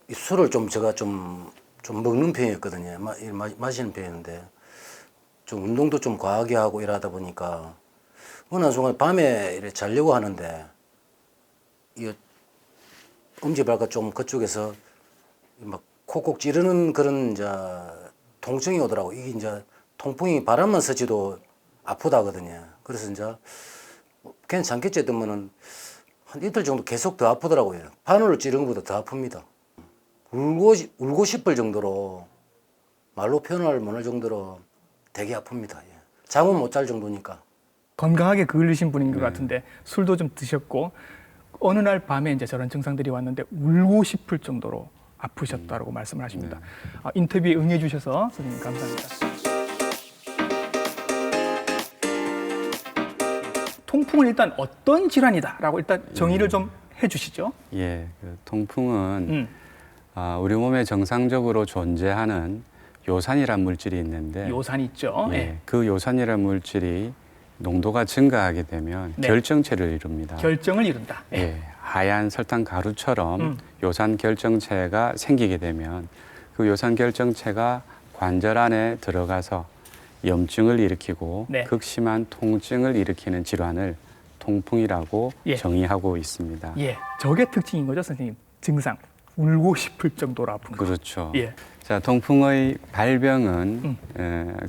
이 술을 좀 제가 좀 먹는 편이었거든요. 마시는 편이었는데 좀 운동도 좀 과하게 하고 이러다 보니까 어느 순간 밤에 이렇게 자려고 하는데 이 엄지발가락 좀 그쪽에서 막 콕콕 찌르는 그런 이제 통증이 오더라고. 이게 이제 통풍이 바람만 스치도 아프다거든요. 그래서 이제 괜찮겠지 했더니한 이틀 정도 계속 더 아프더라고요. 바늘로 찌르는 것보다 더 아픕니다. 울고 싶을 정도로 말로 표현을 못할 정도로 되게 아픕니다. 예. 잠은 못 잘 정도니까. 건강하게 그을리신 분인 것 같은데 술도 좀 드셨고 어느 날 밤에 이제 저런 증상들이 왔는데 울고 싶을 정도로 아프셨다고 말씀을 하십니다. 인터뷰에 응해 주셔서 선생님 감사합니다. 통풍은 일단 어떤 질환이다라고 일단 정의를 좀 해주시죠. 예, 그 통풍은 우리 몸에 정상적으로 존재하는 요산이란 물질이 있는데 요산 있죠. 예, 그 요산이란 물질이 농도가 증가하게 되면 네. 결정체를 이룹니다. 결정을 이룬다. 예, 하얀 설탕 가루처럼 요산 결정체가 생기게 되면 그 요산 결정체가 관절 안에 들어가서 염증을 일으키고 네. 극심한 통증을 일으키는 질환을 통풍이라고 예. 정의하고 있습니다. 예, 저게 특징인 거죠, 선생님. 증상 울고 싶을 정도로 아픈 거. 그렇죠. 예. 자, 통풍의 발병은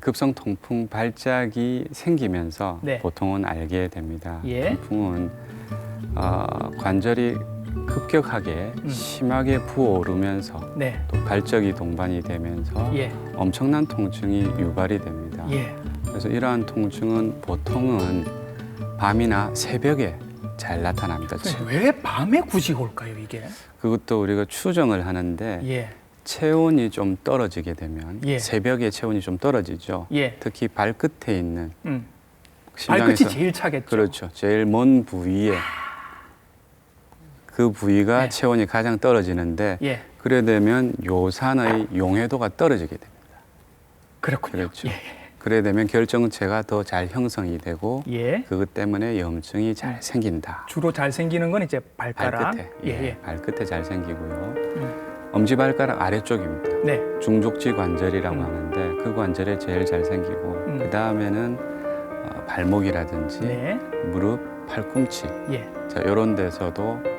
급성 통풍 발작이 생기면서 네. 보통은 알게 됩니다. 예. 통풍은 관절이 급격하게 심하게 부어오르면서 네. 또 발적이 동반이 되면서 예. 엄청난 통증이 유발이 됩니다. 예. 그래서 이러한 통증은 보통은 밤이나 새벽에 잘 나타납니다. 왜 밤에 굳이 올까요, 이게? 그것도 우리가 추정을 하는데 예. 체온이 좀 떨어지게 되면 예. 새벽에 체온이 좀 떨어지죠. 예. 특히 발끝에 있는 발끝이 심장에서 제일 차겠죠. 그렇죠. 제일 먼 부위에 그 부위가 네. 체온이 가장 떨어지는데 예. 그래 되면 요산의 용해도가 떨어지게 됩니다. 그렇군요. 그렇죠. 예. 그래 되면 결정체가 더 잘 형성이 되고 예. 그것 때문에 염증이 잘 생긴다. 주로 잘 생기는 건 이제 발가락. 발끝에 예. 발끝에 잘 생기고요. 엄지발가락 아래쪽입니다. 네. 중족지 관절이라고 하는데 그 관절에 제일 잘 생기고 그 다음에는 발목이라든지 네. 무릎, 팔꿈치 예. 자 이런 데서도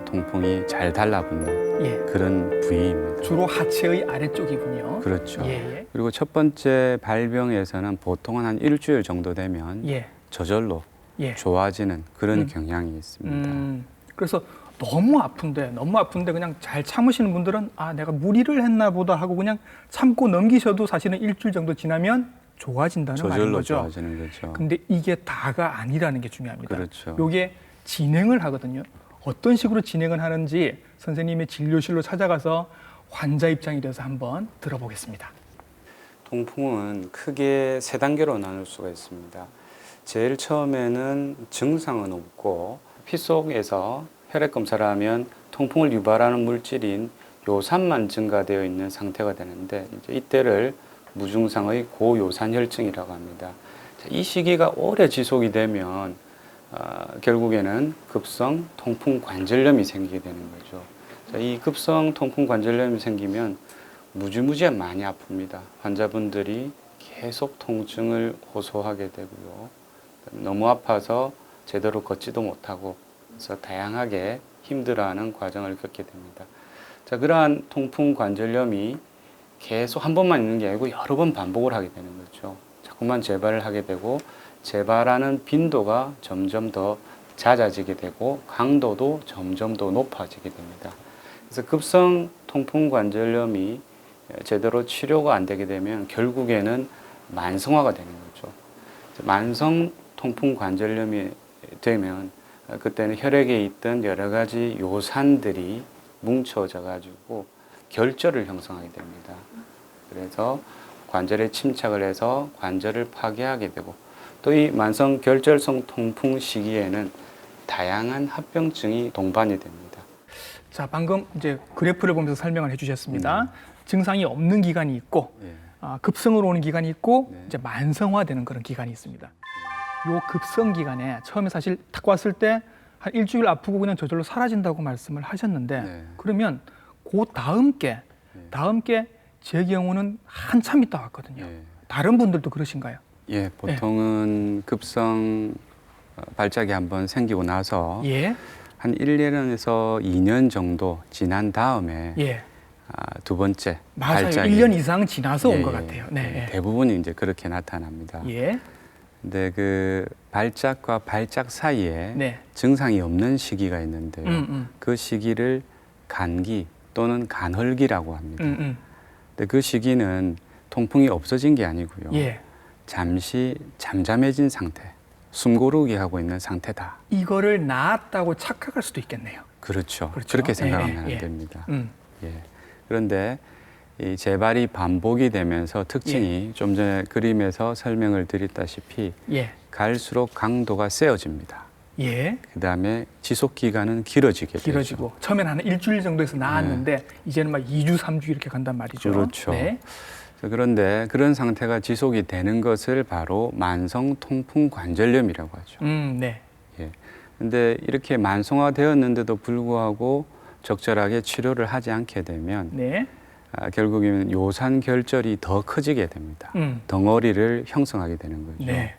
통풍이 잘 달라붙는 예. 그런 부위입니다. 주로 하체의 아래쪽이군요. 그렇죠. 예. 예. 그리고 첫 번째 발병에서는 보통은 한 일주일 정도 되면 예. 저절로 예. 좋아지는 그런 경향이 있습니다. 그래서 너무 아픈데 그냥 잘 참으시는 분들은 아 내가 무리를 했나 보다 하고 그냥 참고 넘기셔도 사실은 일주일 정도 지나면 좋아진다는 말인 저절로 거죠. 좋아지는 거죠. 근데 이게 다가 아니라는 게 중요합니다. 그렇죠. 요게 진행을 하거든요. 어떤 식으로 진행을 하는지 선생님의 진료실로 찾아가서 환자 입장이 돼서 한번 들어보겠습니다. 통풍은 크게 세 단계로 나눌 수가 있습니다. 제일 처음에는 증상은 없고 피 속에서 혈액 검사를 하면 통풍을 유발하는 물질인 요산만 증가되어 있는 상태가 되는데 이제 이때를 무증상의 고요산혈증이라고 합니다. 이 시기가 오래 지속이 되면 결국에는 급성 통풍 관절염이 생기게 되는 거죠. 이 급성 통풍 관절염이 생기면 무지무지해 많이 아픕니다. 환자분들이 계속 통증을 호소하게 되고요. 너무 아파서 제대로 걷지도 못하고 그래서 다양하게 힘들어하는 과정을 겪게 됩니다. 자, 그러한 통풍 관절염이 계속 한 번만 있는 게 아니고 여러 번 반복을 하게 되는 거죠. 자꾸만 재발을 하게 되고 재발하는 빈도가 점점 더 잦아지게 되고 강도도 점점 더 높아지게 됩니다. 그래서 급성 통풍 관절염이 제대로 치료가 안 되게 되면 결국에는 만성화가 되는 거죠. 만성 통풍 관절염이 되면 그때는 혈액에 있던 여러 가지 요산들이 뭉쳐져 가지고 결절을 형성하게 됩니다. 그래서 관절에 침착을 해서 관절을 파괴하게 되고 또 이 만성 결절성 통풍 시기에는 다양한 합병증이 동반이 됩니다. 자, 방금 이제 그래프를 보면서 설명을 해주셨습니다. 증상이 없는 기간이 있고 급성으로 오는 기간이 있고 이제 만성화되는 그런 기간이 있습니다. 요 급성 기간에 처음에 사실 딱 왔을 때 한 일주일 아프고 그냥 저절로 사라진다고 말씀을 하셨는데 그러면 그 다음 게 제 경우는 한참 있다 왔거든요. 예. 다른 분들도 그러신가요? 예, 보통은 급성 발작이 한번 생기고 나서 예, 한 1년에서 2년 정도 지난 다음에 예, 두 번째 맞아요. 발작이 1년 이상 지나서 온 예, 것 같아요. 네, 대부분이 이제 그렇게 나타납니다. 예, 근데 그 발작과 발작 사이에 네, 증상이 없는 시기가 있는데요. 그 시기를 간기 또는 간헐기라고 합니다. 근데 그 시기는 통풍이 없어진 게 아니고요. 예. 잠시 잠잠해진 상태, 숨고르기 하고 있는 상태다. 이거를 나았다고 착각할 수도 있겠네요. 그렇죠. 그렇죠. 그렇게 생각하면 예, 예. 안 됩니다. 음. 예. 그런데 이 재발이 반복이 되면서 특징이 좀 전에 그림에서 설명을 드렸다시피 예, 갈수록 강도가 세어집니다. 예. 그다음에 지속 기간은 길어지게 되죠. 길어지고 처음에는 한 일주일 정도에서 나았는데 이제는 막 2주, 3주 이렇게 간단 말이죠. 그렇죠. 네. 그런데 그런 상태가 지속이 되는 것을 바로 만성 통풍 관절염이라고 하죠. 네. 예. 근데 이렇게 만성화되었는데도 불구하고 적절하게 치료를 하지 않게 되면 네. 결국에는 요산 결절이 더 커지게 됩니다. 덩어리를 형성하게 되는 거죠. 네.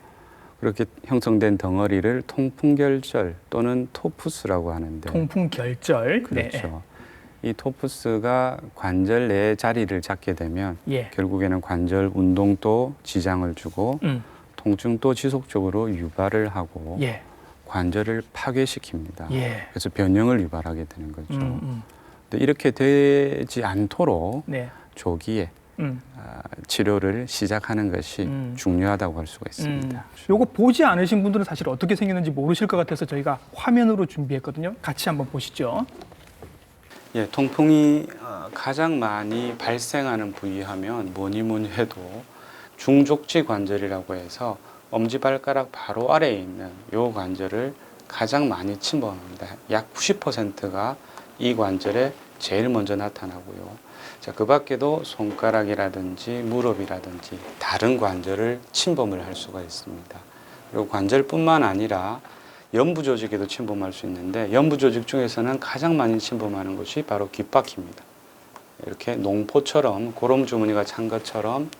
그렇게 형성된 덩어리를 통풍결절 또는 토푸스라고 하는데 통풍 결절. 그렇죠. 이 토푸스가 관절 내에 자리를 잡게 되면 예. 결국에는 관절 운동도 지장을 주고 통증도 지속적으로 유발을 하고 예. 관절을 파괴시킵니다. 예. 그래서 변형을 유발하게 되는 거죠. 음. 근데 이렇게 되지 않도록 네. 조기에 음. 치료를 시작하는 것이 중요하다고 할 수가 있습니다. 요거 보지 않으신 분들은 사실 어떻게 생겼는지 모르실 것 같아서 저희가 화면으로 준비했거든요. 같이 한번 보시죠. 예, 통풍이 가장 많이 발생하는 부위하면 뭐니 해도 중족지 관절이라고 해서 엄지발가락 바로 아래에 있는 요 관절을 가장 많이 침범합니다. 약 90%가 이 관절에 제일 먼저 나타나고요. 자, 그 밖에도 손가락이라든지 무릎이라든지 다른 관절을 침범을 할 수가 있습니다. 그리고 관절뿐만 아니라 연부 조직에도 침범할 수 있는데 연부 조직 중에서는 가장 많이 침범하는 것이 바로 귓바퀴입니다. 이렇게 농포처럼 고름 주머니가 찬 것처럼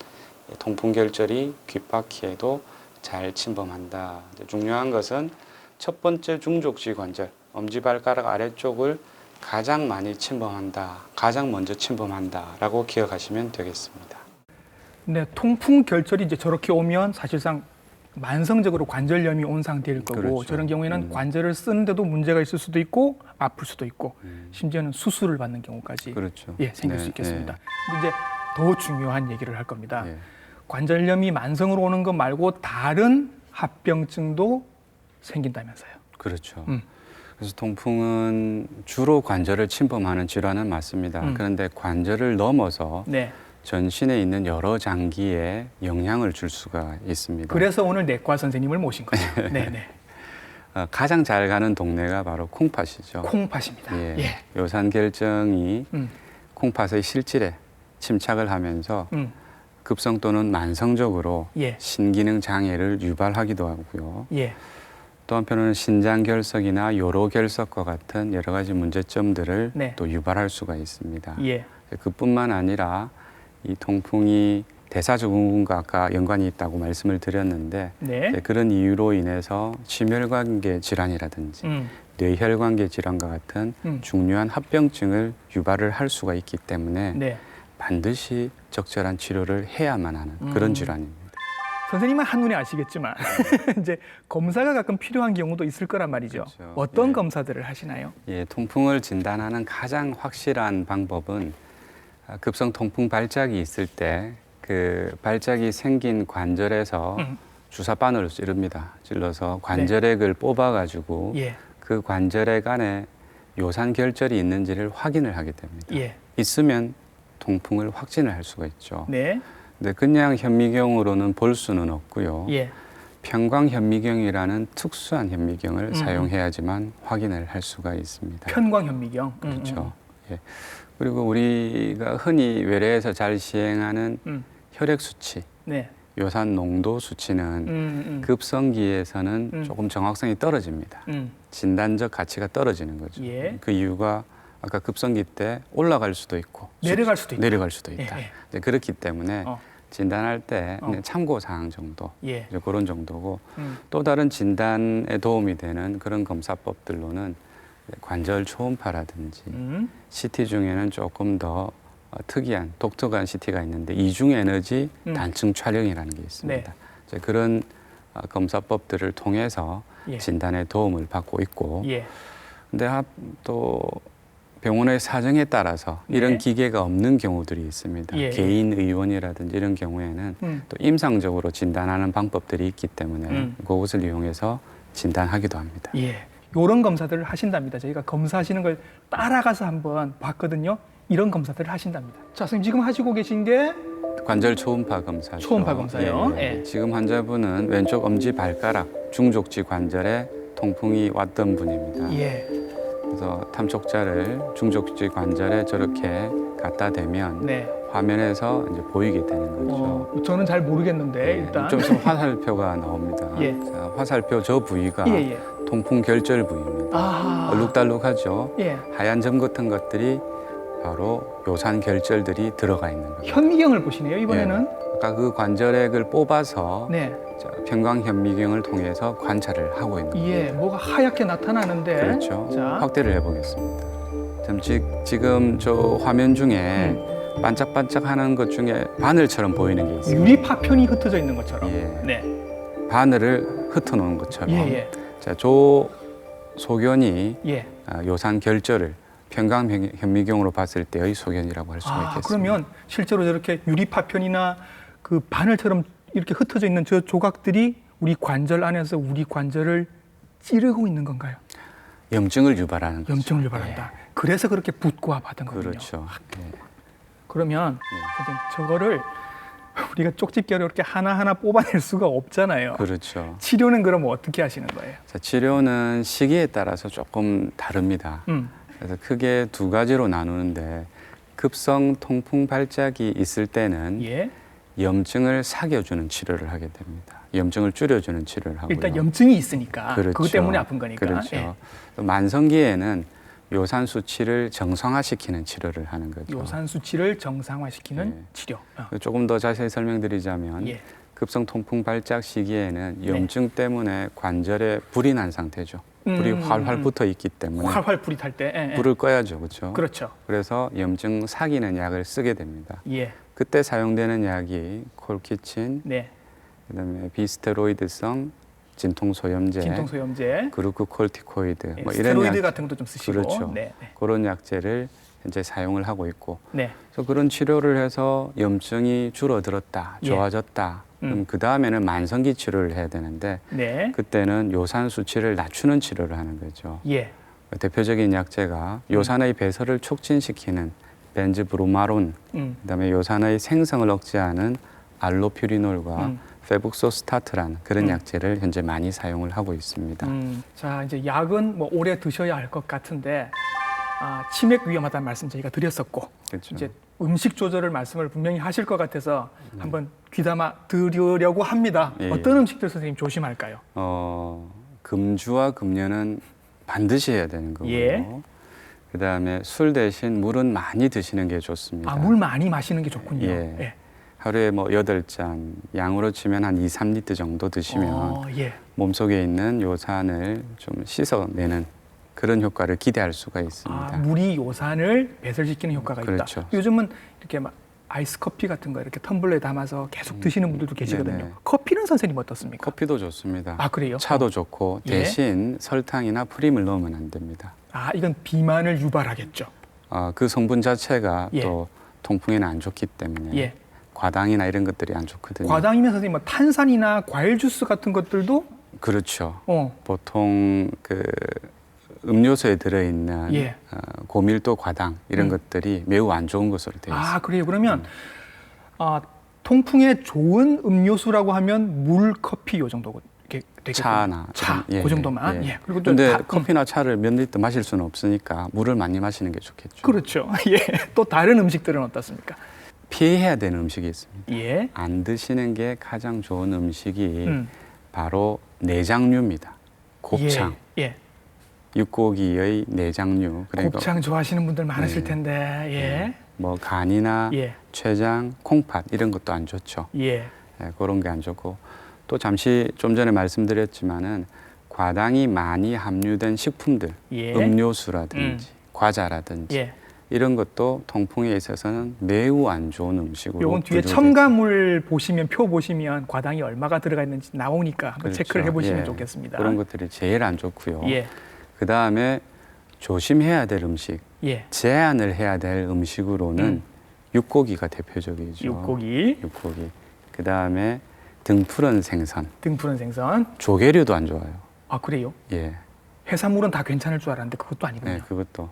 통풍결절이 귓바퀴에도 잘 침범한다. 중요한 것은 첫 번째 중족지 관절, 엄지발가락 아래쪽을 가장 많이 침범한다, 가장 먼저 침범한다라고 기억하시면 되겠습니다. 네, 통풍 결절이 이제 저렇게 오면 사실상 만성적으로 관절염이 온 상태일 거고 그렇죠. 저런 경우에는 관절을 쓰는데도 문제가 있을 수도 있고 아플 수도 있고 심지어는 수술을 받는 경우까지 그렇죠. 예, 생길 수 있겠습니다. 근데 이제 더 중요한 얘기를 할 겁니다. 예. 관절염이 만성으로 오는 것 말고 다른 합병증도 생긴다면서요. 그렇죠. 그래서 통풍은 주로 관절을 침범하는 질환은 맞습니다. 그런데 관절을 넘어서 네. 전신에 있는 여러 장기에 영향을 줄 수가 있습니다. 그래서 오늘 내과 선생님을 모신 거죠. 네, 네. 가장 잘 가는 동네가 바로 콩팥이죠. 콩팥입니다. 예. 예. 요산 결정이 콩팥의 실질에 침착을 하면서 급성 또는 만성적으로 예. 신기능 장애를 유발하기도 하고요. 예. 또 한편으로는 신장 결석이나 요로 결석과 같은 여러 가지 문제점들을 네. 또 유발할 수가 있습니다. 예. 그뿐만 아니라 이 통풍이 대사증후군과 아까 연관이 있다고 말씀을 드렸는데 네. 그런 이유로 인해서 심혈관계 질환이라든지 뇌혈관계 질환과 같은 중요한 합병증을 유발을 할 수가 있기 때문에 네. 반드시 적절한 치료를 해야만 하는 그런 질환입니다. 선생님은 한눈에 아시겠지만 이제 검사가 가끔 필요한 경우도 있을 거란 말이죠. 그렇죠. 어떤 예. 검사들을 하시나요? 예, 통풍을 진단하는 가장 확실한 방법은 급성 통풍 발작이 있을 때 그 발작이 생긴 관절에서 주사바늘을 찌릅니다. 찔러서 관절액을 뽑아가지고 예. 그 관절액 안에 요산 결절이 있는지를 확인을 하게 됩니다. 예. 있으면 통풍을 확진을 할 수가 있죠. 네. 근데 그냥 현미경으로는 볼 수는 없고요. 예. 편광 현미경이라는 특수한 현미경을 사용해야지만 확인을 할 수가 있습니다. 편광 현미경. 그렇죠. 예. 그리고 우리가 흔히 외래에서 잘 시행하는 혈액 수치, 네. 요산 농도 수치는 급성기에서는 조금 정확성이 떨어집니다. 진단적 가치가 떨어지는 거죠. 예. 그 이유가 아까 급성기 때 올라갈 수도 있고 내려갈 수도 있다. 내려갈 수도 있다. 예, 예. 이제 그렇기 때문에 진단할 때 그냥 참고 사항 정도 예. 이제 그런 정도고 음. 또 다른 진단에 도움이 되는 그런 검사법들로는 관절 초음파라든지 CT 중에는 조금 더 특이한 독특한 CT가 있는데 이중 에너지 단층 촬영이라는 게 있습니다. 네. 이제 그런 검사법들을 통해서 예. 진단에 도움을 받고 있고 예. 근데 또 병원의 사정에 따라서 이런 네. 기계가 없는 경우들이 있습니다. 예. 개인 의원이라든지 이런 경우에는 또 임상적으로 진단하는 방법들이 있기 때문에 그것을 이용해서 진단하기도 합니다. 예. 이런 검사들을 하신답니다. 저희가 검사하시는 걸 따라가서 한번 봤거든요. 이런 검사들을 하신답니다. 자, 선생님 지금 하시고 계신 게 관절 초음파 검사죠. 초음파 검사요. 예. 예. 지금 환자분은 왼쪽 엄지 발가락 중족지 관절에 통풍이 왔던 분입니다. 예. 그래서 탐촉자를 중족지 관절에 저렇게 갖다 대면 네. 화면에서 이제 보이게 되는 거죠. 저는 잘 모르겠는데 일단 좀 있으면 화살표가 나옵니다. 예. 자, 화살표 저 부위가 예, 예. 통풍 결절 부위입니다. 아. 얼룩달룩하죠. 예. 하얀 점 같은 것들이 바로 요산 결절들이 들어가 있는 거예요. 현미경을 보시네요, 이번에는. 아까 그 관절액을 뽑아서 네. 자, 편광현미경을 통해서 관찰을 하고 있는 겁니다. 예, 뭐가 하얗게 나타나는데. 그렇죠. 자. 확대를 해보겠습니다. 지금 저 화면 중에 반짝반짝하는 것 중에 바늘처럼 보이는 게 있습니다. 유리 파편이 흩어져 있는 것처럼. 예. 네. 바늘을 흩어놓은 것처럼. 예, 예. 자, 저 소견이 예. 요산 결절을 편광현미경으로 봤을 때의 소견이라고 할 수가 있겠습니다. 그러면 실제로 저렇게 유리 파편이나 그 바늘처럼 이렇게 흩어져 있는 저 조각들이 우리 관절 안에서 우리 관절을 찌르고 있는 건가요? 염증을 유발하는 거죠. 염증을 유발한다. 그래서 그렇게 붓고 아파하던 거군요. 그렇죠. 예. 그러면 선생님 저거를 우리가 쪽집게로 이렇게 하나하나 뽑아낼 수가 없잖아요. 그렇죠. 치료는 그럼 어떻게 하시는 거예요? 자, 치료는 시기에 따라서 조금 다릅니다. 그래서 크게 두 가지로 나누는데 급성 통풍 발작이 있을 때는 예. 염증을 사겨주는 치료를 하게 됩니다. 염증을 줄여주는 치료를 하고요. 일단 염증이 있으니까 그렇죠. 그것 때문에 아픈 거니까. 그렇죠. 예. 또 만성기에는 요산 수치를 정상화시키는 치료를 하는 거죠. 요산 수치를 정상화시키는 예. 치료. 조금 더 자세히 설명드리자면 예. 급성 통풍 발작 시기에는 염증 때문에 관절에 불이 난 상태죠. 불이 활활 붙어 있기 때문에 활활 불이 탈 때. 예, 예. 불을 꺼야죠, 그렇죠? 그렇죠. 그래서 염증 사기는 약을 쓰게 됩니다. 예. 그때 사용되는 약이 콜키친, 네. 그다음에 비스테로이드성 진통소염제, 진통소염제, 그루코콜티코이드, 예, 뭐 스테로이드 이런 약, 같은 것도 좀 쓰시고. 그렇죠. 네. 네. 그런 약제를 현재 사용을 하고 있고, 네. 그래서 그런 치료를 해서 염증이 줄어들었다, 예. 좋아졌다. 그럼 그 다음에는 만성기 치료를 해야 되는데 네. 그때는 요산 수치를 낮추는 치료를 하는 거죠. 예. 대표적인 약제가 요산의 배설을 촉진시키는 벤즈브로마론, 그다음에 요산의 생성을 억제하는 알로퓨리놀과 페북소스타트라는 그런 약제를 현재 많이 사용을 하고 있습니다. 자, 이제 약은 뭐 오래 드셔야 할 것 같은데 치맥 위험하다는 말씀 저희가 드렸었고 그렇죠. 이제 음식 조절을 말씀을 분명히 하실 것 같아서 한번 귀담아 드리려고 합니다. 예, 어떤 음식들 선생님 조심할까요? 금주와 금연은 반드시 해야 되는 거고요. 예. 그다음에 술 대신 물은 많이 드시는 게 좋습니다. 물 많이 마시는 게 좋군요. 예. 예. 하루에 뭐 8잔, 양으로 치면 한 2, 3리터 정도 드시면 예. 몸속에 있는 요산을 좀 씻어내는 그런 효과를 기대할 수가 있습니다. 물이 요산을 배설시키는 효과가 그렇죠. 있다. 요즘은 이렇게 막 아이스 커피 같은 거 이렇게 텀블러에 담아서 계속 드시는 분들도 계시거든요. 네네. 커피는 선생님 어떻습니까? 커피도 좋습니다. 그래요? 차도 좋고 예. 대신 설탕이나 프림을 넣으면 안 됩니다. 이건 비만을 유발하겠죠. 그 성분 자체가 예. 또 통풍에는 안 좋기 때문에 예. 과당이나 이런 것들이 안 좋거든요. 과당이면 선생님 뭐 탄산이나 과일 주스 같은 것들도 그렇죠. 보통 그 음료수에 들어있는 예. 고밀도 과당 이런 것들이 매우 안 좋은 것으로 되어 있습니다. 그래요. 그러면 통풍에 좋은 음료수라고 하면 물, 커피 요 정도 되겠군요. 차나 차, 이런, 그 정도만. 예. 그리고 근데 커피나 차를 몇 리터 마실 수는 없으니까 물을 많이 마시는 게 좋겠죠. 그렇죠. 예. 또 다른 음식들은 어떻습니까? 피해야 되는 음식이 있습니다. 예. 안 드시는 게 가장 좋은 음식이 바로 내장류입니다. 곱창, 예. 육고기의 내장류, 그러니까 곱창 좋아하시는 분들 많으실 네. 텐데, 뭐 간이나 예, 췌장, 콩팥 이런 것도 안 좋죠. 예, 예, 그런 게 안 좋고 또 잠시 좀 전에 말씀드렸지만은 과당이 많이 함유된 식품들, 예, 음료수라든지 과자라든지 예. 이런 것도 통풍에 있어서는 매우 안 좋은 음식으로 요건 뒤에 분류되죠. 첨가물 보시면 표 보시면 과당이 얼마가 들어가 있는지 나오니까 한번 그렇죠. 체크를 해보시면 예, 좋겠습니다. 그런 것들이 제일 안 좋고요. 예, 그 다음에 조심해야 될 음식, 예. 제한을 해야 될 음식으로는 육고기가 대표적이죠. 육고기, 육고기. 그 다음에 등푸른 생선, 등푸른 생선. 조개류도 안 좋아요. 아 그래요? 예, 해산물은 다 괜찮을 줄 알았는데 그것도 아니군요. 네, 그것도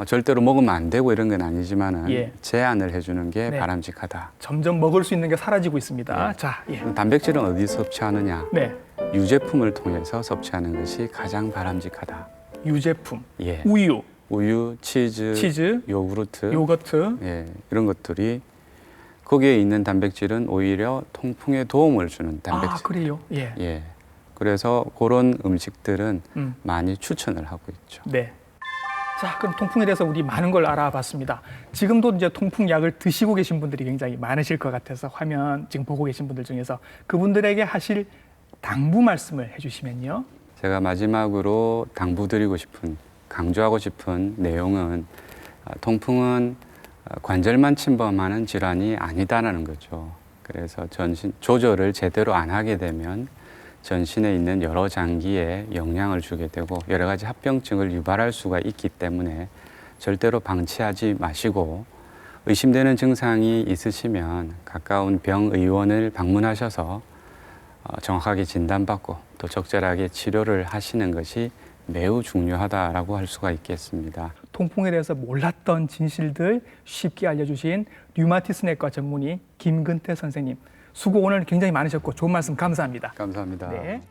절대로 먹으면 안 되고 이런 건 아니지만은 예. 제한을 해주는 게 네. 바람직하다. 점점 먹을 수 있는 게 사라지고 있습니다. 네. 자, 예. 단백질은 어디서 섭취하느냐? 네, 유제품을 통해서 섭취하는 것이 가장 바람직하다. 유제품, 예, 우유, 우유, 치즈, 요구르트, 요거트. 예, 이런 것들이 거기에 있는 단백질은 오히려 통풍에 도움을 주는 아 단백질. 그래요? 예. 예, 그래서 그런 음식들은 음. 많이 추천을 하고 있죠. 네. 자, 그럼 통풍에 대해서 우리 많은 걸 알아봤습니다. 지금도 이제 통풍 약을 드시고 계신 분들이 굉장히 많으실 것 같아서 화면 지금 보고 계신 분들 중에서 그분들에게 하실 당부 말씀을 해주시면요. 제가 마지막으로 당부드리고 싶은, 강조하고 싶은 내용은 통풍은 관절만 침범하는 질환이 아니다라는 거죠. 그래서 전신 조절을 제대로 안 하게 되면 전신에 있는 여러 장기에 영향을 주게 되고 여러 가지 합병증을 유발할 수가 있기 때문에 절대로 방치하지 마시고 의심되는 증상이 있으시면 가까운 병의원을 방문하셔서 정확하게 진단받고 또 적절하게 치료를 하시는 것이 매우 중요하다라고 할 수가 있겠습니다. 통풍에 대해서 몰랐던 진실들 쉽게 알려주신 류마티스 내과 전문의 김근태 선생님 수고 오늘 굉장히 많으셨고 좋은 말씀 감사합니다. 감사합니다. 네.